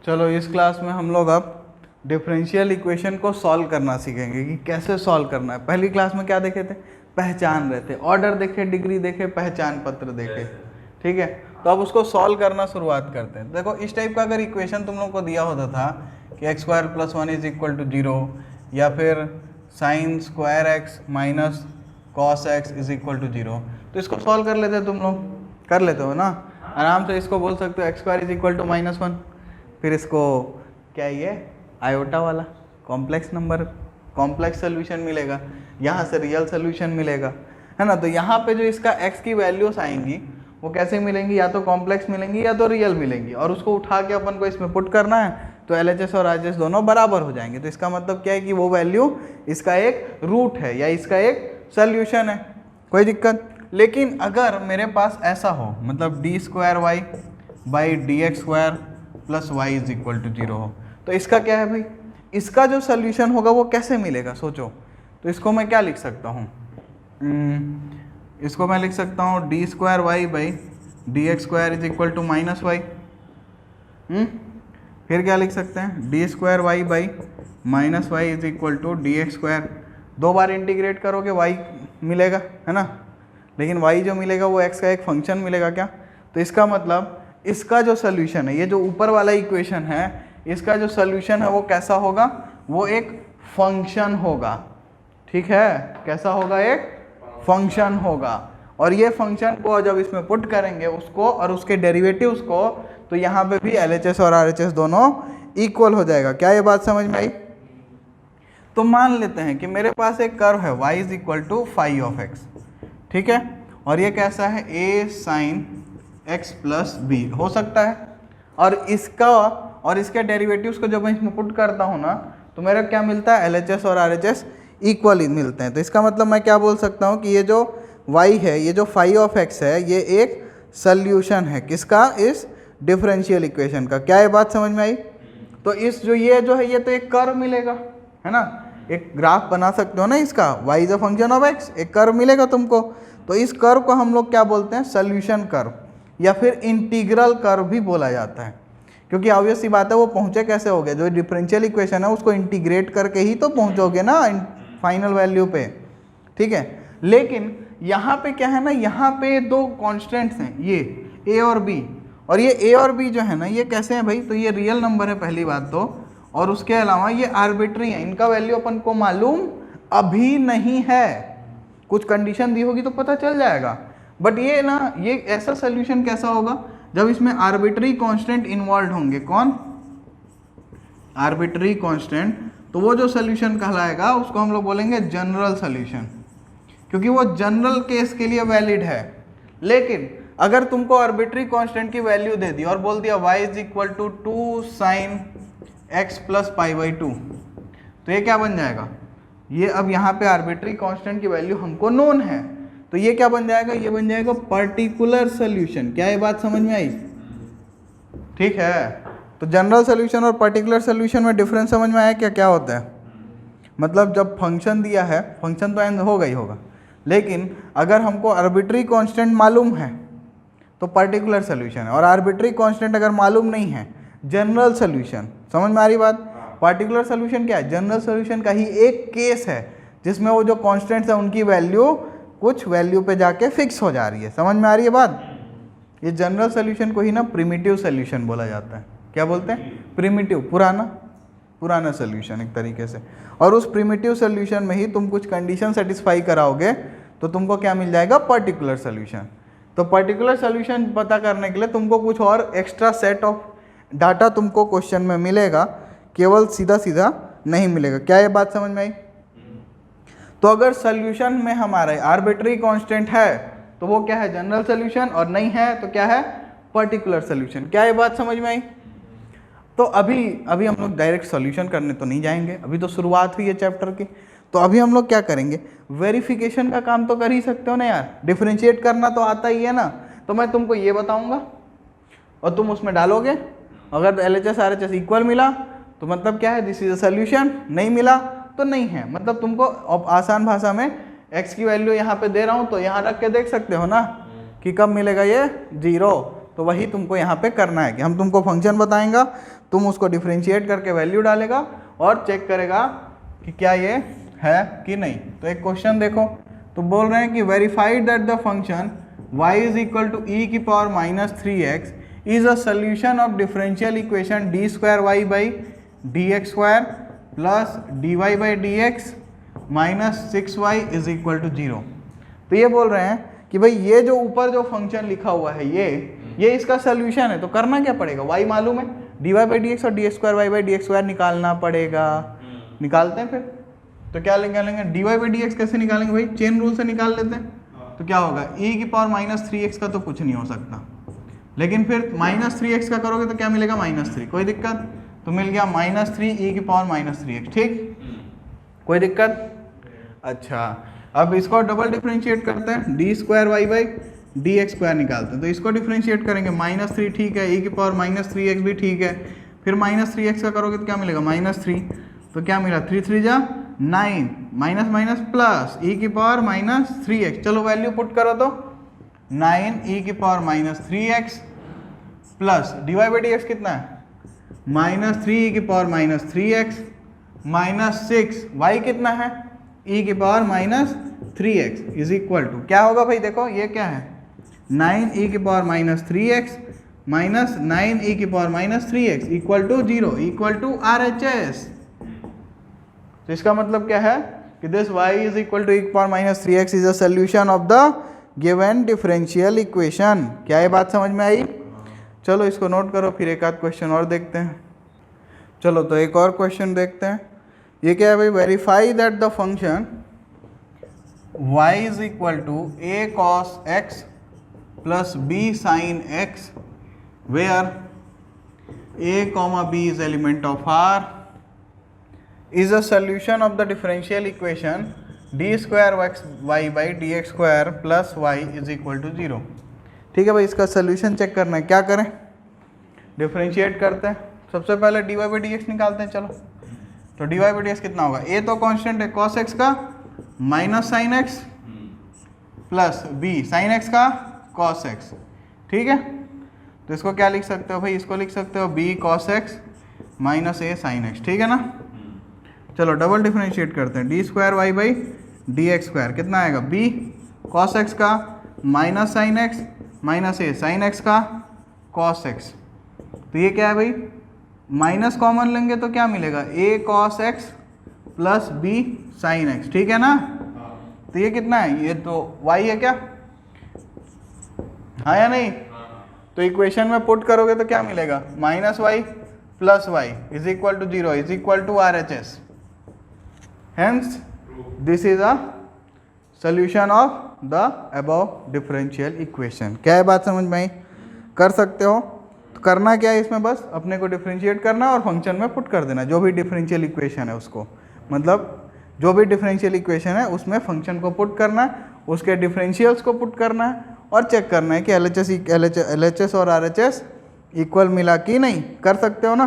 चलो इस क्लास में हम लोग अब डिफरेंशियल इक्वेशन को सॉल्व करना सीखेंगे कि कैसे सॉल्व करना है। पहली क्लास में क्या देखे थे, पहचान रहे थे, ऑर्डर देखे, डिग्री देखे, पहचान पत्र देखे, ठीक है। तो अब उसको सॉल्व करना शुरुआत करते हैं। देखो इस टाइप का अगर इक्वेशन तुम लोग को दिया होता था कि x square plus 1 is equal to 0 या फिर sine square x minus cos x is equal to 0, तो इसको सॉल्व कर लेते, तुम लोग कर लेते हो ना आराम से। इसको बोल सकते हो x square is equal to -1, फिर इसको क्या ये आयोटा वाला कॉम्प्लेक्स नंबर, कॉम्प्लेक्स सोल्यूशन मिलेगा, यहाँ से रियल सोल्यूशन मिलेगा, है ना। तो यहाँ पे जो इसका x की वैल्यूज आएंगी वो कैसे मिलेंगी, या तो कॉम्प्लेक्स मिलेंगी या तो रियल मिलेंगी, और उसको उठा के अपन को इसमें पुट करना है तो LHS और RHS दोनों बराबर हो जाएंगे। तो इसका मतलब क्या है कि वो वैल्यू इसका एक रूट है या इसका एक सोल्यूशन है, कोई दिक्कत। लेकिन अगर मेरे पास ऐसा हो, मतलब d square y by dx square plus y is equal to 0 हो, तो इसका क्या है भाई, इसका जो सोल्यूशन होगा वो कैसे मिलेगा सोचो। तो इसको मैं क्या लिख सकता हूँ, इसको मैं लिख सकता हूँ d square y by d x square is equal to minus y. फिर क्या लिख सकते हैं, d square y by minus y is equal to d x square. 2 बार इंटीग्रेट करोगे वाई मिलेगा, है ना, लेकिन वाई जो मिलेगा वो एक्स का एक फंक्शन मिलेगा क्या। तो इसका मतलब इसका जो सोल्यूशन है, ये जो ऊपर वाला इक्वेशन है, इसका जो सोल्यूशन है वो कैसा होगा, वो एक फंक्शन होगा, ठीक है। कैसा होगा, एक फंक्शन होगा। और ये फंक्शन को जब इसमें पुट करेंगे उसको और उसके डेरिवेटिव्स को, तो यहाँ पे भी LHS और RHS दोनों इक्वल हो जाएगा। क्या ये बात समझ में आई। तो मान लेते हैं कि मेरे पास एक कर्व है y is equal to phi of x, ठीक है, और ये कैसा है a sine x plus b हो सकता है, और इसका और इसके डेरिवेटिव्स को जब मैं इसमें पुट करता हूँ ना, तो मेरा क्या मिलता है, LHS और RHS इक्वल मिलते हैं। तो इसका मतलब मैं क्या बोल सकता हूँ कि ये जो y है, ये जो फाई ऑफ x है, ये एक सल्यूशन है किसका, इस डिफरेंशियल इक्वेशन का। क्या ये बात समझ में आई। तो इस जो ये जो है, ये तो एक कर्व मिलेगा, है ना, एक ग्राफ बना सकते हो ना इसका, y is a function of x, एक कर्व मिलेगा तुमको। तो इस कर्व को हम लोग क्या बोलते हैं, सल्यूशन कर्व या फिर इंटीग्रल कर्व भी बोला जाता है, क्योंकि ऑब्वियस सी बात है वो पहुंचे कैसे होगे, जो डिफरेंशियल इक्वेशन है उसको इंटीग्रेट करके ही तो पहुंचोगे ना फाइनल वैल्यू पे, ठीक है। लेकिन यहाँ पे क्या है ना, यहाँ पे 2 कॉन्स्टेंट्स हैं, ये a और b, और ये a और b जो है ना, ये कैसे हैं भाई, तो ये रियल नंबर है पहली बात तो, और उसके अलावा ये आर्बिट्री है, इनका वैल्यू अपन को मालूम अभी नहीं है, कुछ कंडीशन दी होगी तो पता चल जाएगा। बट ये ना, ये ऐसा सोल्यूशन कैसा होगा जब इसमें आर्बिट्री कांस्टेंट इन्वॉल्व होंगे। कौन, आर्बिट्री कांस्टेंट। तो वो जो सोल्यूशन कहलाएगा उसको हम लोग बोलेंगे जनरल सोल्यूशन, क्योंकि वो जनरल केस के लिए वैलिड है। लेकिन अगर तुमको आर्बिट्री कांस्टेंट की वैल्यू दे दी और बोल दिया y is equal to 2 sine x plus pi by 2, तो ये क्या बन जाएगा, ये अब यहाँ पे आर्बिट्री कांस्टेंट की वैल्यू हमको नोन है, तो ये क्या बन जाएगा, ये बन जाएगा पर्टिकुलर सोल्यूशन। क्या ये बात समझ में आई, ठीक है। तो जनरल सोल्यूशन और पर्टिकुलर सोल्यूशन में डिफरेंस समझ में आया क्या, क्या होता है। मतलब जब फंक्शन दिया है, फंक्शन तो एंड होगा ही होगा, लेकिन अगर हमको आर्बिट्री कांस्टेंट मालूम है तो पर्टिकुलर सोल्यूशन है, और आर्बिट्री कांस्टेंट अगर मालूम नहीं है, जनरल सोल्यूशन। समझ में आ रही बात। पर्टिकुलर सोल्यूशन क्या है, जनरल सोल्यूशन का ही एक केस है जिसमें वो जो कांस्टेंट्स है उनकी वैल्यू कुछ वैल्यू पे जाके फिक्स हो जा रही है। समझ में आ रही है बात। ये जनरल सोल्यूशन को ही ना प्रिमिटिव सोल्यूशन बोला जाता है। क्या बोलते हैं, प्रिमिटिव, पुराना सोल्यूशन एक तरीके से। और उस प्रिमिटिव सोल्यूशन में ही तुम कुछ कंडीशन सेटिस्फाई कराओगे तो तुमको क्या मिल जाएगा, पर्टिकुलर सोल्यूशन। तो पर्टिकुलर सोल्यूशन पता करने के लिए तुमको कुछ और एक्स्ट्रा सेट ऑफ डाटा तुमको क्वेश्चन में मिलेगा, केवल सीधा सीधा नहीं मिलेगा। क्या ये बात समझ में आई। तो अगर सोल्यूशन में हमारा आर्बिट्री कांस्टेंट है तो वो क्या है, जनरल सोल्यूशन, और नहीं है तो क्या है, पर्टिकुलर सोल्यूशन। क्या ये बात समझ में आई। तो अभी हम लोग डायरेक्ट सॉल्यूशन करने तो नहीं जाएंगे, अभी तो शुरुआत हुई है चैप्टर की। तो अभी हम लोग क्या करेंगे, वेरिफिकेशन का काम तो कर ही सकते हो ना यार, डिफरेंशिएट करना तो आता ही है ना। तो मैं तुमको ये बताऊंगा और तुम उसमें डालोगे, अगर LHS RHS इक्वल मिला तो मतलब क्या है, दिस इज अ सॉल्यूशन, नहीं मिला तो नहीं है। मतलब तुमको आसान भाषा में x की वैल्यू यहाँ पे दे रहा हूँ तो यहाँ रख के देख सकते हो ना कि कब मिलेगा ये 0, तो वही तुमको यहाँ पे करना है कि हम तुमको फंक्शन बताएंगा, तुम उसको डिफ्रेंशिएट करके वैल्यू डालेगा और चेक करेगा कि क्या ये है कि नहीं। तो एक क्वेश्चन देखो, तो बोल रहे हैं कि verified that the function y is equal to e की power minus 3x is a solution of differential equation d square y by d x square plus d y by d x minus 6y is equal to 0। तो ये बोल रहे हैं कि भाई ये जो ऊपर जो फंक्शन लिखा हुआ है ये इसका सोल्यूशन है, तो करना क्या पड़ेगा, y मालूम है, d y by d x और d x square y by d x square निकालना पड़ेगा। निकालते हैं फिर, तो क्या निकालेंगे, d y by d x कैसे निकालेंगे भाई, चेन रूल से निकाल लेते हैं। तो क्या होगा, e की पावर माइनस 3x का तो कुछ नहीं हो सकता, लेकिन फिर माइनस 3x का करोगे तो क्या मिलेगा, -3, कोई दिक्कत, तो मिल गया -3 e की पावर माइनस 3x, ठीक, कोई दिक्कत। अच्छा, अब इसको डबल डिफरेंशिएट करते हैं, d square y by d x square निकालते हैं, तो इसको डिफरेंशिएट करेंगे, -3 ठीक है, e की पावर -3x भी ठीक है, फिर -3x का करोगे तो क्या मिलेगा, -3, तो क्या मिला, 3 3 जा 9, माइनस माइनस प्लस e की पावर -3x, चलो वैल्यू पुट करो तो 9 e की power -3x plus d y by d x कितना है, -3 e की पावर -3x माइनस 6, y कितना है, e की power -3x is equal to क्या होगा भाई, देखो ये क्या है, 9 e की पावर -3x माइनस 9 e की power -3x equal to 0 equal to RHS। तो इसका मतलब क्या है कि this y is equal to e की power -3x is a solution of the given differential equation. क्या ये बात समझ में आई? चलो इसको नोट करो, फिर एक आध क्वेश्चन और देखते हैं। चलो तो एक और क्वेश्चन देखते हैं, ये क्या है भाई, verify that the function y is equal to a cos x plus b sin x where a, b is element of R is a solution of the differential equation d square y by dx square plus y is equal to 0। ठीक है भाई, इसका solution check करना है, क्या करें, differentiate करते हैं, सबसे पहले d y by d x निकालते हैं। चलो तो d y by d x कितना होगा, ए तो कांस्टेंट है cos x का minus sine x plus b sine x का cos x, ठीक है, तो इसको क्या लिख सकते हो भाई, इसको लिख सकते हो b cos x minus a sine x, ठीक है ना। चलो डबल डिफरेंशिएट करते हैं, d square y by d x square कितना आएगा, b cos x का minus sine x minus a sine x का cos x। तो ये क्या है भाई, माइनस कॉमन लेंगे तो क्या मिलेगा, a cos x plus b sine x, ठीक है ना। तो ये कितना है, ये तो y है क्या, हाँ या नहीं, तो इक्वेशन में पुट करोगे तो क्या मिलेगा, -y plus y is equal to 0 is equal to RHS। Hence, this is a solution of the above differential equation। क्या है बात समझ में आई, कर सकते हो, तो करना क्या है इसमें, बस अपने को डिफरेंशिएट करना और फंक्शन में पुट कर देना जो भी डिफरेंशियल इक्वेशन है उसको, मतलब जो भी डिफरेंशियल इक्वेशन है उसमें फंक्शन को पुट करना है, उसके डिफरेंशियल्स को पुट करना है और चेक करना है कि LHS और RHS इक्वल मिला कि नहीं। कर सकते हो ना,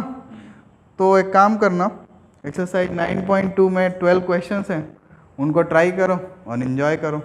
तो एक काम करना, एक्सरसाइज 9.2 में 12 क्वेश्चंस हैं, उनको ट्राई करो और एंजॉय करो।